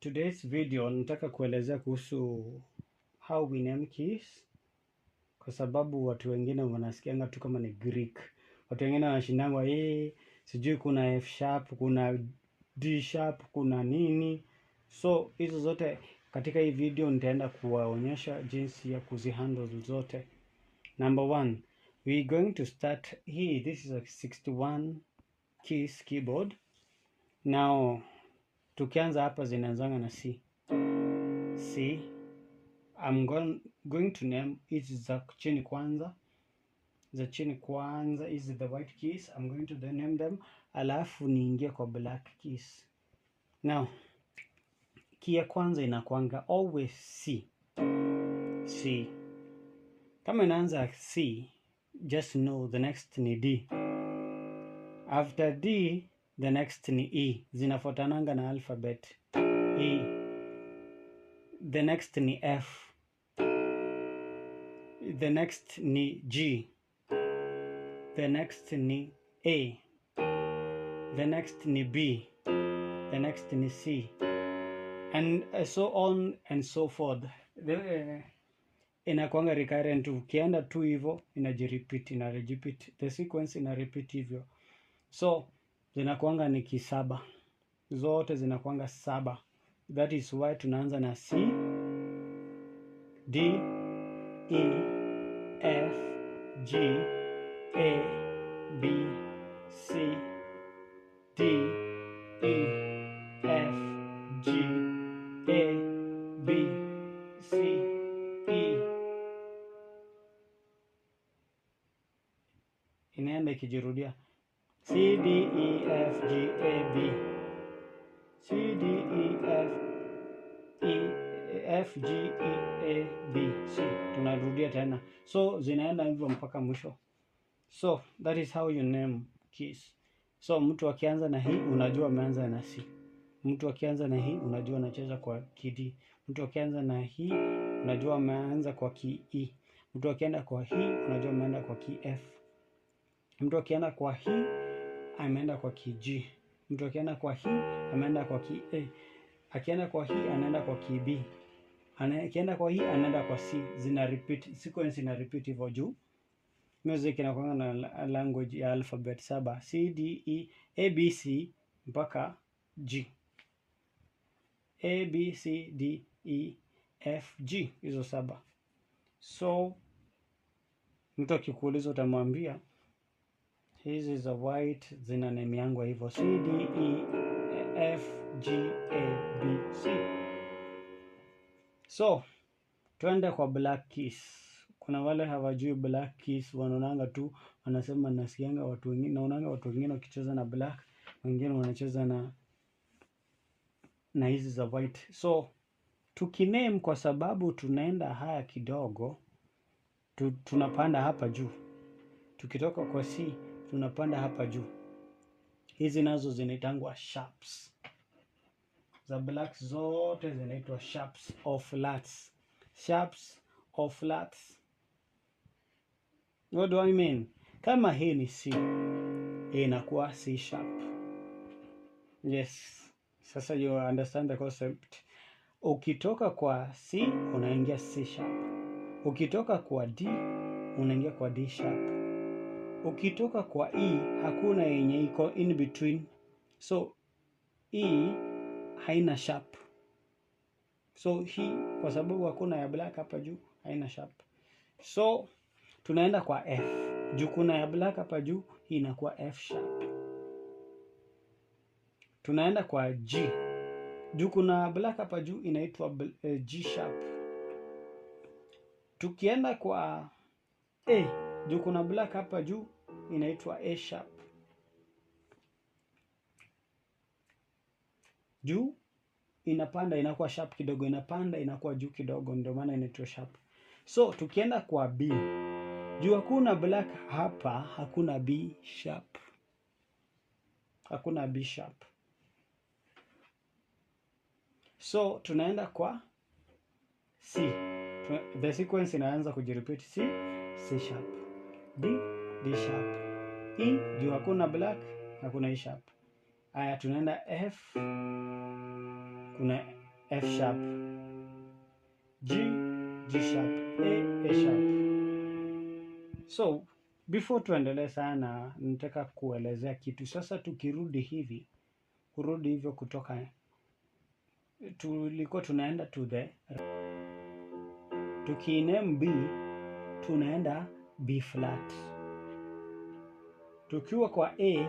Today's video nataka kuelezea kuhusu how we name keys, kwa sababu watu wengine wanasikianga tu kama ni Greek. Watu wengine wanashindangwa sijui kuna F sharp, kuna D sharp, kuna nini. So hizo zote katika hii video nitaenda kuwaonyesha jinsi ya kuzihandle zote. Number one, we going to start here. This is a 61 keys keyboard. Now tukianza hapa zinaanzanga na C. C. I'm going to name hizi za chini kwanza. Za chini kwanza hizi the white keys. I'm going to name them. Alafu niingie kwa black keys. Now, key ya kwanza inakuanga always C. C. Kama inaanza C, just know the next ni D. After D, the next ni E. Zinafuatananga na alphabet. E. The next ni F. The next ni G. The next ni A. The next ni B. The next ni C. And so on and so forth. Inakuanga recurrent. Ukienda tu hivyo inajirepeat, inarepeat. The sequence inarepeat hivyo. So zinakuanga ni kisaba. Zote zinakuanga saba. That is why tunaanza na C, D, E, F, G, A, B, C, D, E, F, G, A, B, C, E. Inaenda ikijirudia. C, D, E, F, G, A, B. C, D, E, F, G, E, A, B, C. Tunarudia tena. So zinaenda hivyo mpaka mwisho. So that is how you name keys. So mtu akianza na hii unajua ameanza na C. Mtu akianza na hii unajua anacheza kwa key D. Mtu akianza na hii unajua ameanza kwa key E. Mtu akienda kwa hii unajua ameenda kwa key F. Mtu akienda kwa hii ameenda kwa key G. Mtu akienda kwa hii ameenda kwa key A. Akienda kwa hii anaenda kwa key B. Akienda kwa hii anaenda kwa C. Zina repeat, sequence ina repeat hivyo juu. Music inakuwa na language ya alphabet saba. C, D, E, A, B, C mpaka G. A, B, C, D, E, F, G. Hizo saba. So mtu akikuuliza utamwambia hizi za white zina name yangu hivyo. C, D, E, F, G, A, B, C. So twende kwa black keys. Kuna wale hawajui black keys, wanaonanga tu wanasema nasikianga watu wengine, naonanga watu wengine wakicheza na black, wengine wanacheza na hizi za white. So tukiname, kwa sababu tunaenda haya kidogo, tunapanda hapa juu. Tukitoka kwa C tunapanda hapa juu. Hizi nazo zinaitangwa sharps. Za black zote zinaitwa sharps or flats. Sharps or flats. What do I mean? Kama hii ni C, inakuwa C sharp. Yes. Sasa you understand the concept. Ukitoka kwa C unaingia C sharp. Ukitoka kwa D unaingia kwa D sharp. Ukitoka kwa E hakuna yenye iko in between. So E haina sharp. So hii kwa sababu hakuna ya black hapa juu haina sharp. So tunaenda kwa F. Juu kuna ya black hapa juu, hii inakuwa F sharp. Tunaenda kwa G. Juu kuna black hapa juu inaitwa G sharp. Tukienda kwa A, juu kuna black hapa juu inaitwa A sharp. Juu inapanda inakuwa sharp kidogo, inapanda inakuwa juu kidogo, ndio maana inaitwa sharp. So tukienda kwa B, juu hakuna black hapa, hakuna B sharp. Hakuna B sharp. So tunaenda kwa C. The sequence inaanza kujirepeat. C, C sharp. D, D sharp. E, juu hakuna black, hakuna E sharp. Aya, tunaenda F. Kuna F sharp, G, G sharp, A sharp. So before tuendelee sana, nataka kuelezea kitu. Sasa tukirudi hivyo kutoka, tulikuwa tunaenda to the, tukiname B tunaenda B flat, tukiwa kwa A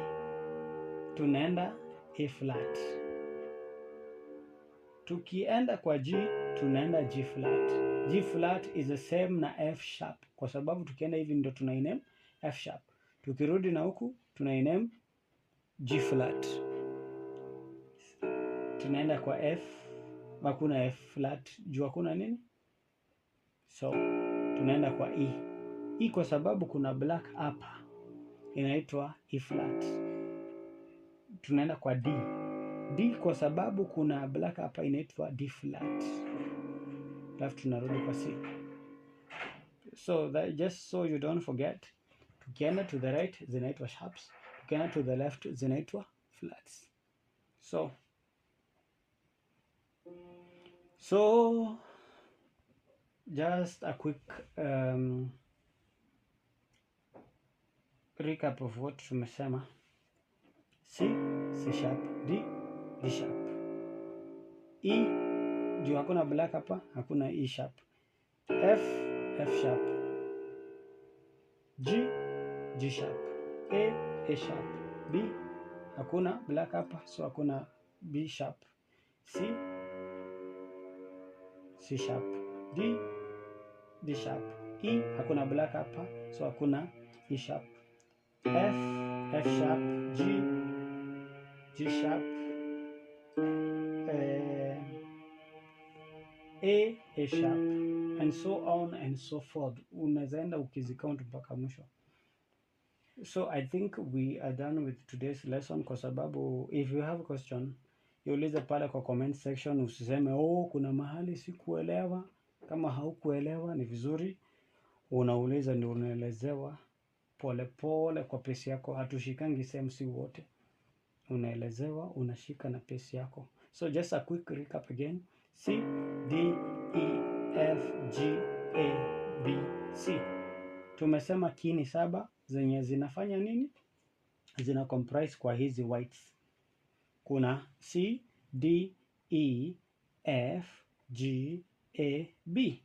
tunaenda A flat, tukienda kwa G tunaenda G flat. G flat is the same na F sharp, kwa sababu tukienda hivi ndio tunainame F sharp, tukirudi na huku tunainame G flat. Tunaenda kwa F, hakuna F flat juu hakuna nini, so tunaenda kwa E. E kwa sababu kuna black hapa inaitwa E flat. Tunaenda kwa D. D kwa sababu kuna black hapa inaitwa D flat. Alafu tunarudi kwa C. So that, just so you don't forget, tukienda to the right zinaitwa sharps, tukienda to the left zinaitwa flats. So just a quick recap of what tumesema. C, C sharp, D, D sharp. E, juu hakuna black hapa, hakuna E sharp. F, F sharp. G, G sharp. A, A sharp. B, hakuna black hapa, so hakuna B sharp. C, C sharp. D, D sharp. E, hakuna black hapa, so hakuna E sharp. F, F sharp. G, G sharp. A sharp, and so on and so forth. Unazaenda ukizicount mpaka mwisho. So I think we are done with today's lesson, kwa sababu if you have a question, iulize pale kwa comment section. Usiseme kuna mahali sikuelewa. Kama haukuelewa ni vizuri unauliza, ndio unaelezewa pole pole kwa pesi yako. Hatushikangi same, si wote. Unaelezewa, unashika na pesi yako. So just a quick recap again. C, D, E, F, G, A, B, C. Tumesema kini 7 zenye zinafanya nini? Zina comprise kwa hizi whites. Kuna C, D, E, F, G, A, B.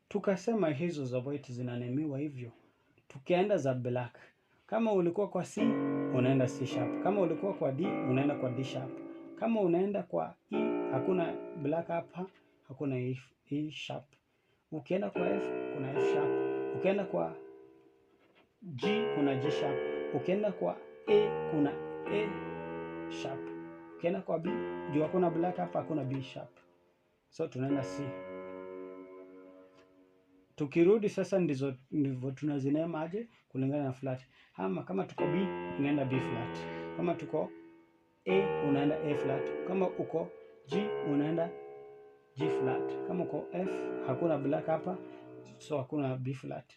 Tukasema hizo za white zinanemiwa hivyo. Tukienda za black, kama ulikuwa kwa C unaenda C sharp, kama ulikuwa kwa D unaenda kwa D sharp, kama unaenda kwa E hakuna black hapa, hakuna E sharp. Ukienda kwa F kuna F sharp, ukienda kwa G kuna G sharp, ukienda kwa A kuna A sharp, ukienda kwa B juu hakuna black hapa, hakuna B sharp, so tunaenda C. Tukirudi sasa ndivyo tunazinema aje kulingana na flat. Kama tuko B unaenda B flat, kama tuko A unaenda A flat, kama uko G unaenda G flat, kama uko F hakuna black hapa, so hakuna B flat,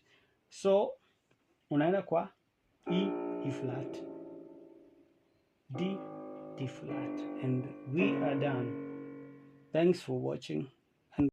so unaenda kwa E flat, D flat, and we are done. Thanks for watching.